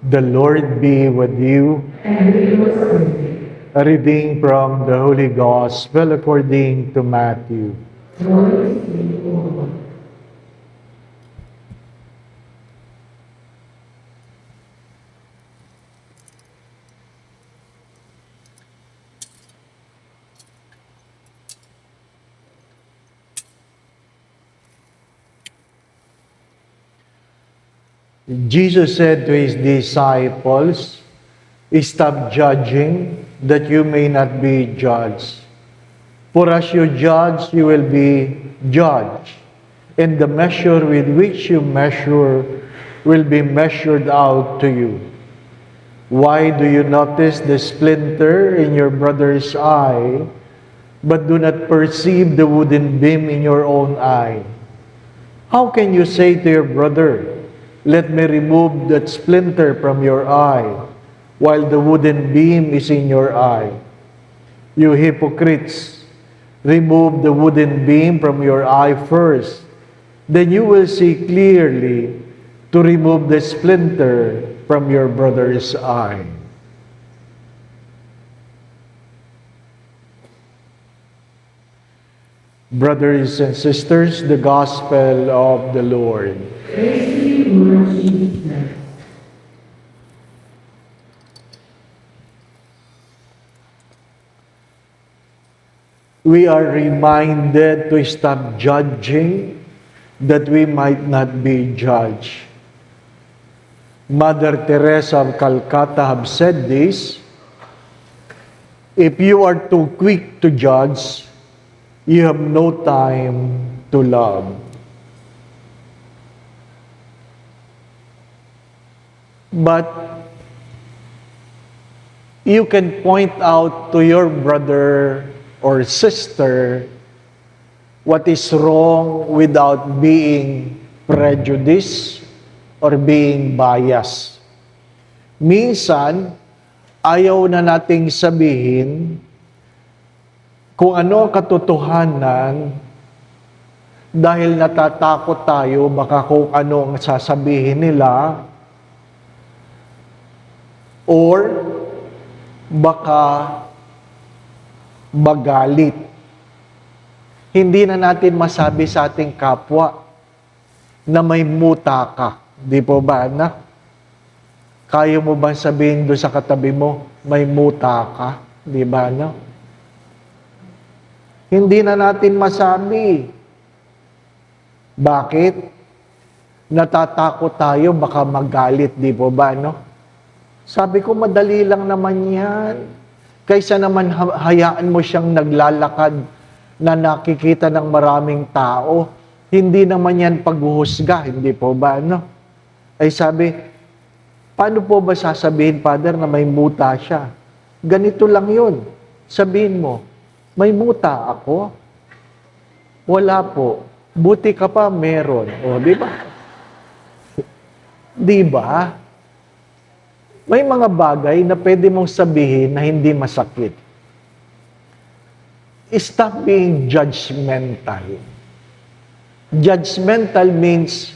The Lord be with you. And with your spirit. A reading from the Holy Gospel according to Matthew. Glory to you, O Lord. Jesus said to his disciples, "Stop judging, that you may not be judged. For as you judge, you will be judged, and the measure with which you measure will be measured out to you. Why do you notice the splinter in your brother's eye, but do not perceive the wooden beam in your own eye? How can you say to your brother, 'Let me remove that splinter from your eye,' while the wooden beam is in your eye? You hypocrites, remove the wooden beam from your eye first. Then you will see clearly to remove the splinter from your brother's eye." Brothers and sisters, the Gospel of the Lord. Praise to you, Lord Jesus. We are reminded to stop judging, that we might not be judged. Mother Teresa of Calcutta have said this: "If you are too quick to judge, you have no time to love." But you can point out to your brother or sister what is wrong without being prejudiced or being biased. Minsan, ayaw na nating sabihin kung ano ang katotohanan dahil natatakot tayo baka kung ano ang sasabihin nila or baka magalit. Hindi na natin masabi sa ating kapwa na may muta ka. Di po ba, anak? Kaya mo bang sabihin doon sa katabi mo, may muta ka? Di ba, anak? Hindi na natin masabi. Bakit? Natatakot tayo, baka magalit. Di po ba, no? Sabi ko, madali lang naman yan. Kaysa naman hayaan mo siyang naglalakad na nakikita ng maraming tao, hindi naman yan paghuhusga, hindi po ba, no? Ay sabi, paano po ba sasabihin, Father, na may muta siya? Ganito lang yun. Sabihin mo, may muta ako? Wala po. Buti ka pa, meron. O, di ba? Di ba? May mga bagay na pwede mong sabihin na hindi masakit. Stop being judgmental. Judgmental means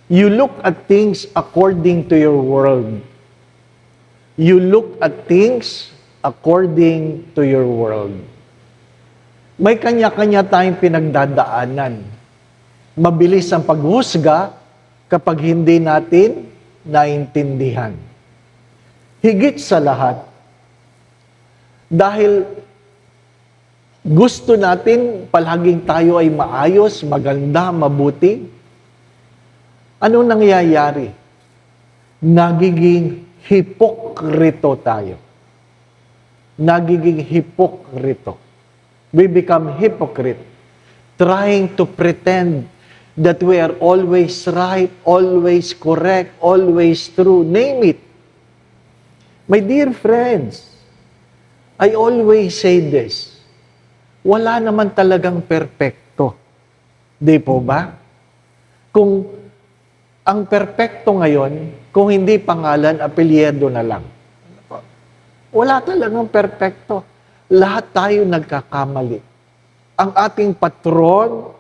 you look at things according to your world. You look at things according to your world. May kanya-kanya tayong pinagdadaanan. Mabilis ang paghusga kapag hindi natin naintindihan. Higit sa lahat, dahil gusto natin palaging tayo ay maayos, maganda, mabuti, anong nangyayari? Nagiging hipokrito tayo. Nagiging hipokrito. We become hypocrite, trying to pretend that we are always right, always correct, always true, name it. My dear friends, I always say this, wala naman talagang perpekto. Di po ba? Kung ang perpekto ngayon, kung hindi pangalan, apelyido na lang. Wala talagang perpekto. Lahat tayo nagkakamali. Ang ating patron,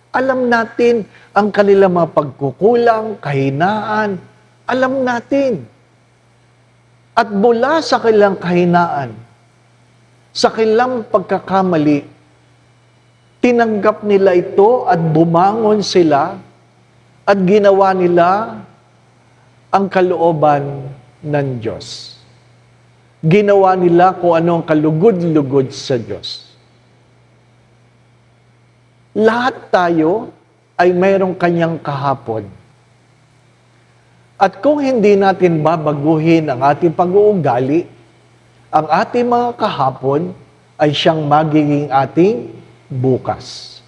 alam natin ang kanilang mga pagkukulang, kahinaan, alam natin. At mula sa kanilang kahinaan, sa kanilang pagkakamali, tinanggap nila ito at bumangon sila at ginawa nila ang kalooban ng Diyos. Ginawa nila kung ano ang kalugod-lugod sa Diyos. Lahat tayo ay mayroong kanyang kahapon. At kung hindi natin babaguhin ang ating pag-uugali, ang ating mga kahapon ay siyang magiging ating bukas.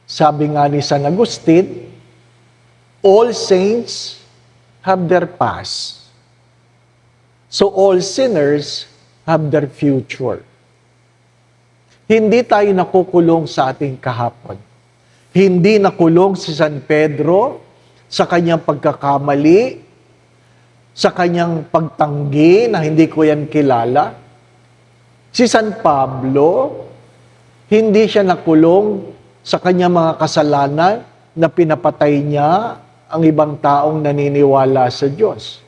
Sabi nga ni San Agustin, all saints have their past. So all sinners have their future. Hindi tayo nakukulong sa ating kahapon. Hindi nakulong si San Pedro sa kanyang pagkakamali, sa kanyang pagtanggi na hindi ko yan kilala. Si San Pablo, hindi siya nakulong sa kanyang mga kasalanan na pinapatay niya ang ibang taong naniniwala sa Diyos.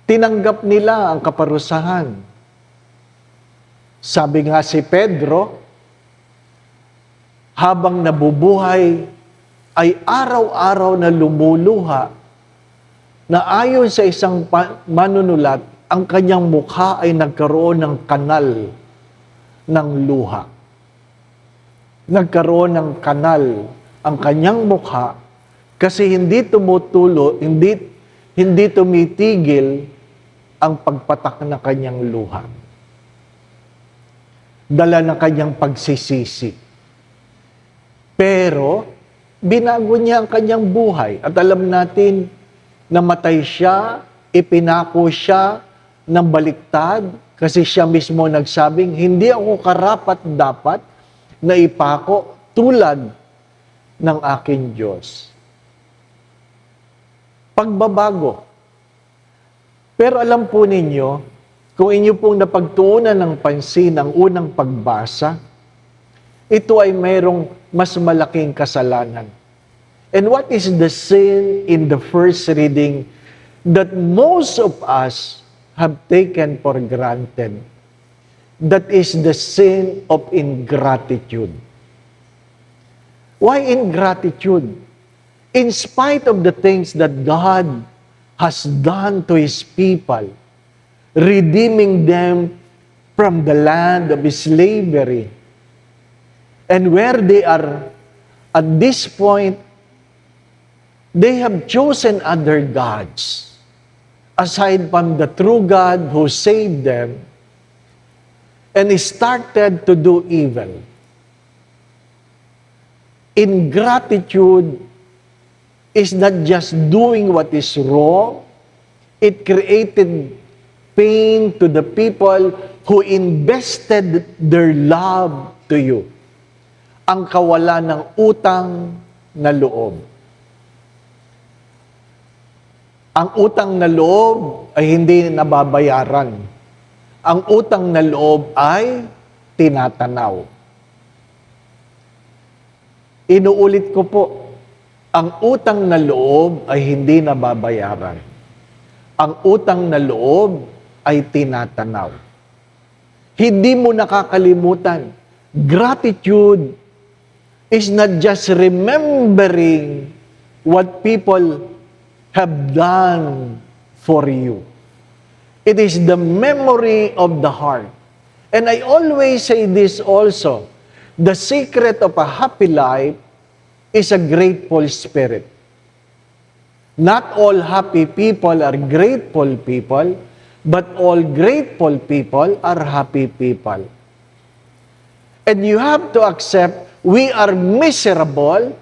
Tinanggap nila ang kaparusahan. Sabi nga si Pedro, habang nabubuhay, ay araw-araw na lumuluha na ayon sa isang manunulat, ang kanyang mukha ay nagkaroon ng kanal ng luha. Nagkaroon ng kanal ang kanyang mukha kasi hindi tumitigil ang pagpatak na kanyang luha. Dala ng kanyang pagsisisi. Pero, binago niya ang kanyang buhay. At alam natin, namatay siya, ipinako siya ng baliktad, kasi siya mismo nagsabing, hindi ako karapat-dapat na ipako tulad ng aking Diyos. Pagbabago. Pero alam po ninyo, kung inyo pong napagtuunan ng pansin ang unang pagbasa, ito ay mayroong mas malaking kasalanan. And what is the sin in the first reading that most of us have taken for granted? That is the sin of ingratitude. Why ingratitude? In spite of the things that God has done to His people, redeeming them from the land of slavery, and where they are at this point, they have chosen other gods aside from the true God who saved them and started to do evil. Ingratitude is not just doing what is wrong, it created pain to the people who invested their love to you. Ang kawalan ng utang na loob. Ang utang na loob ay hindi nababayaran. Ang utang na loob ay tinatanaw. Inuulit ko po, ang utang na loob ay hindi nababayaran. Ang utang na loob ay tinatanaw. Hindi mo nakakalimutan. Gratitude is not just remembering what people have done for you. It is the memory of the heart. And I always say this also, the secret of a happy life is a grateful spirit. Not all happy people are grateful people, but all grateful people are happy people. And you have to accept we are miserable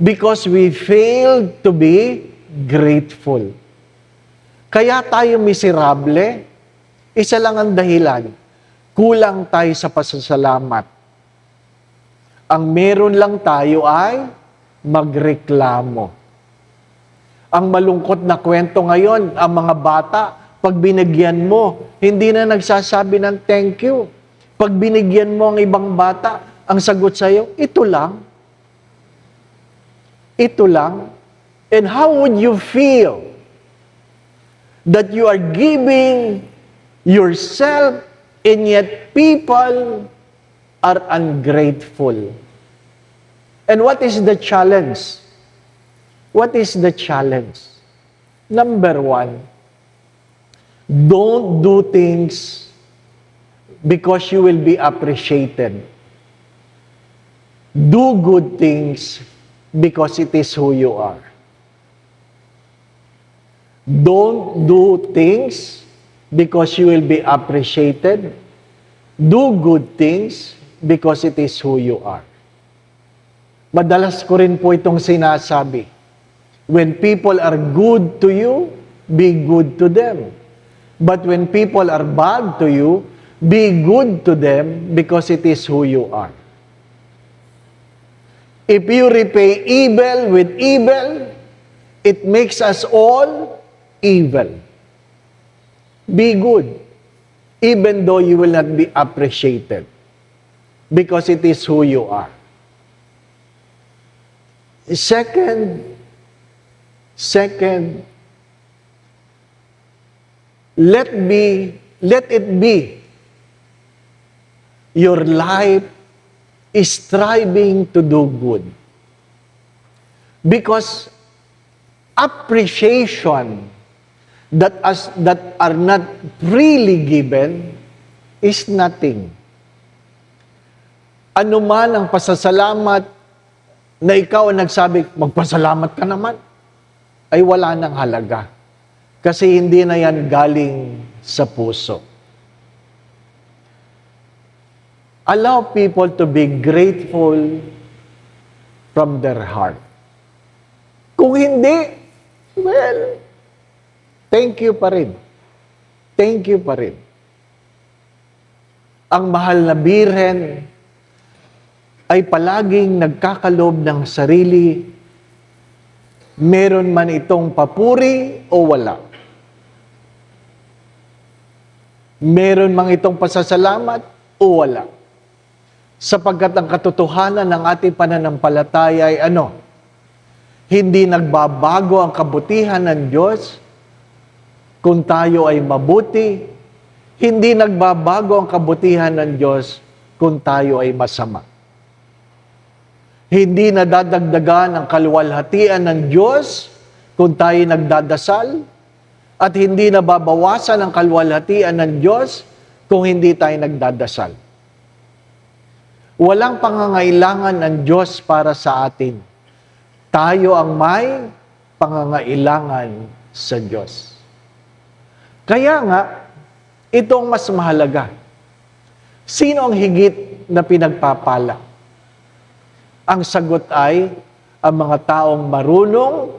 because we failed to be grateful. Kaya tayo miserable, isa lang ang dahilan. Kulang tayo sa pasasalamat. Ang meron lang tayo ay magreklamo. Ang malungkot na kwento ngayon, ang mga bata, pag binigyan mo, hindi na nagsasabi ng thank you. Pag binigyan mo ang ibang bata, ang sagot sa'yo, ito lang. Ito lang. And how would you feel that you are giving yourself and yet people are ungrateful? And what is the challenge? What is the challenge? Number one, don't do things because you will be appreciated. Do good things because it is who you are. Don't do things because you will be appreciated. Do good things because it is who you are. Madalas ko rin po itong sinasabi. When people are good to you, be good to them. But when people are bad to you, be good to them because it is who you are. If you repay evil with evil, it makes us all evil. Be good, even though you will not be appreciated, because it is who you are. Second, let it be your life is striving to do good. Because appreciation that are not freely given is nothing. Ano man ang pasasalamat na ikaw ang nagsabi, magpasalamat ka naman, ay wala nang halaga. Kasi hindi na yan galing sa puso. Allow people to be grateful from their heart. Kung hindi, well, thank you pa rin. Thank you pa rin. Ang mahal na birhen ay palaging nagkakalob ng sarili, meron man itong papuri o wala. Meron man itong pasasalamat o wala. Sapagkat ang katotohanan ng ating pananampalataya ay ano? Hindi nagbabago ang kabutihan ng Diyos kung tayo ay mabuti. Hindi nagbabago ang kabutihan ng Diyos kung tayo ay masama. Hindi nadadagdagan ang kaluwalhatian ng Diyos kung tayo nagdadasal. At hindi nababawasan ang kaluwalhatian ng Diyos kung hindi tayo nagdadasal. Walang pangangailangan ng Diyos para sa atin. Tayo ang may pangangailangan sa Diyos. Kaya nga, itong mas mahalaga. Sino ang higit na pinagpapala? Ang sagot ay ang mga taong marunong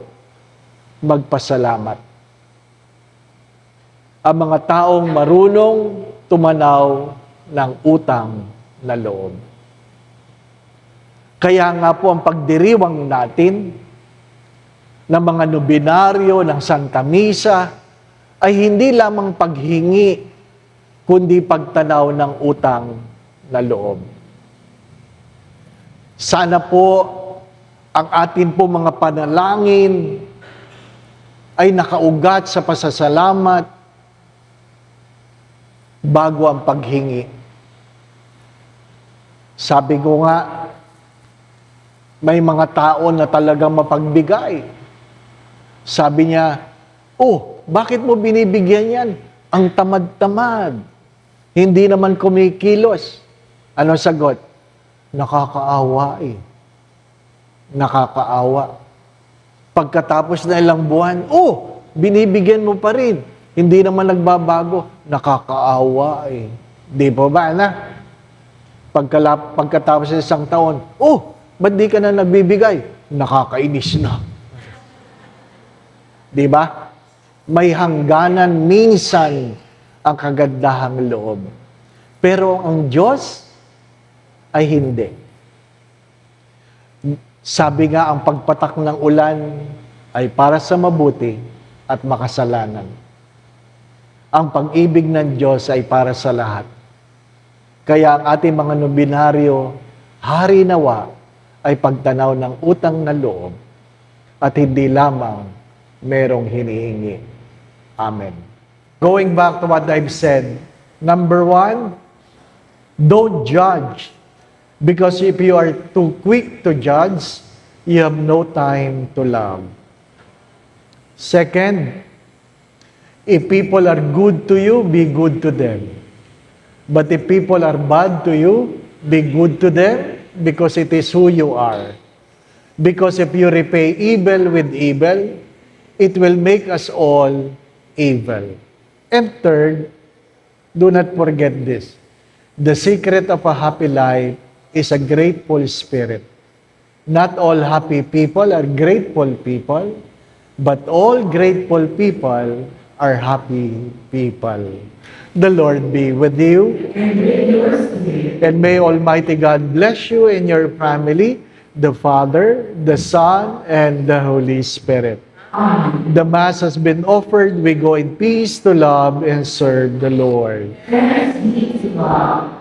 magpasalamat. Ang mga taong marunong tumanaw ng utang na loob. Kaya nga po ang pagdiriwang natin ng mga nobinaryo ng Santa Misa ay hindi lamang paghingi, kundi pagtanaw ng utang na loob. Sana po ang atin po mga panalangin ay nakaugat sa pasasalamat bago ang paghingi. Sabi ko nga, may mga tao na talagang mapagbigay. Sabi niya, oh, bakit mo binibigyan yan? Ang tamad-tamad. Hindi naman kumikilos. Ano sagot? Nakakaawa eh. Nakakaawa. Pagkatapos na ilang buwan, oh, binibigyan mo pa rin. Hindi naman nagbabago. Nakakaawa eh. Di ba ba, na? Pagkatapos ng isang taon, oh, ba't di ka na nagbibigay? Nakakainis na. Di ba? May hangganan minsan ang kagandahang loob. Pero ang Diyos ay hindi. Sabi nga, ang pagpatak ng ulan ay para sa mabuti at makasalanan. Ang pag-ibig ng Diyos ay para sa lahat. Kaya ang ating mga nobinaryo, hari nawa, ay pagtanaw ng utang na loob at hindi lamang merong hinihingi. Amen. Going back to what I've said, number 1, don't judge. Because if you are too quick to judge, you have no time to love. Second, if people are good to you, be good to them. But if people are bad to you, be good to them because it is who you are. Because if you repay evil with evil, it will make us all evil. And third, do not forget this. The secret of a happy life is a grateful spirit. Not all happy people are grateful people, but all grateful people are happy people. The Lord be with you. And with your spirit. And may Almighty God bless you and your family, the Father, the Son, and the Holy Spirit. Amen. The Mass has been offered. We go in peace to love and serve the Lord. Thanks be to God.